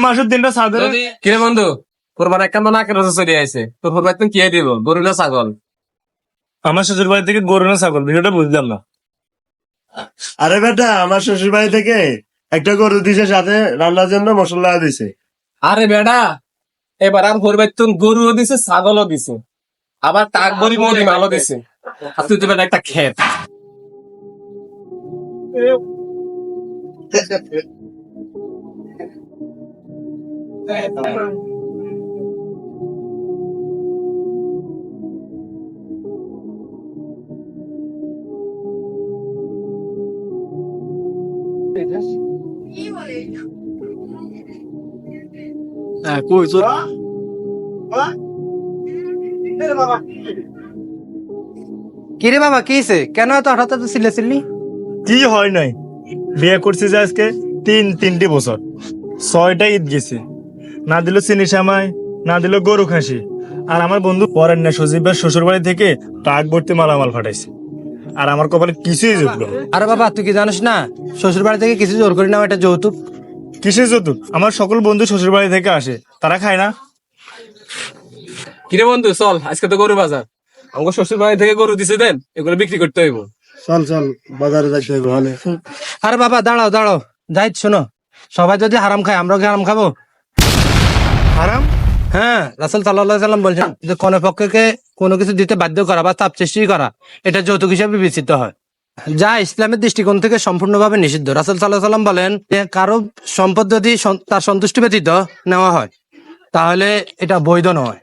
মাসের দিনটা সাদে কিরে বন্ধু কোরবান একটা তো নাকের রসে চলে আইছে তোর কোরবান তুমি কি দিব গরু না ছাগল? আমার শ্বশুর বাড়ি থেকে গরু না ছাগল বিষয়টা বুঝলাম না। আরে বেটা, আমার শ্বশুর বাড়ি থেকে একটা গরু দিছে, সাথে রান্নার জন্য মশলা দিছে। আরে বেটা এবার আর কোরবান তুমি গরুও দিছে ছাগলও দিছে আবার টাক বড়ি মরি মালও দিছে আর তুই তো বেটা একটা খেত। কই তোর কিরে বাবা কি হয়েছে? কেন এত হঠাৎ এত চিল্লাচিল্লি? কি হয় নাই, বিয়ে করছি যে আজকে তিনটি বছর, 6টা ঈদ গেছে, না দিল চিনি সামাই, না দিল গরু খাসি। আর আমার বন্ধু পরেন না সজীবের শ্বশুর বাড়ি থেকে ট্রাক ভর্তি মালামাল ফাটাইছে, আর আমার কপালে কিছুই জুটলো। আরে বাবা তুই কি জানিস না শ্বশুর বাড়ি থেকে কিছু জোর করি না, এটা যৌতুক। কিসের যৌতুক? আমার সকল বন্ধু শ্বশুর বাড়ি থেকে আসে, তারা খায় না। কিরে বন্ধু চল আজকে তো গরু বাজার, আমাকে শ্বশুর বাড়ি থেকে গরু দিছে দেন, এগুলো বিক্রি করতে হইব। চল চল, বাজারে যাইতে হবে ভালো। আরে বাবা দাঁড়াও দাঁড়াও, যাই শোনো, সবাই যদি হারাম খায় আমরাও কি হারাম খাবো? হারাম? হ্যাঁ, রাসূল সাল্লাল্লাহু আলাইহি ওয়াসাল্লাম বলছেন যে কোন পক্ষকে কোনো কিছু দিতে বাধ্য করা বা চাপ সৃষ্টি করা এটা যৌতুক হিসেবে বিবেচিত হয়, যা ইসলামের দৃষ্টিকোণ থেকে সম্পূর্ণভাবে নিষিদ্ধ। রাসূল সাল্লাল্লাহু আলাইহি ওয়াসাল্লাম বলেন যে কারো সম্পদ যদি তার সন্তুষ্টি ব্যতীত নেওয়া হয় তাহলে এটা বৈধ নয়।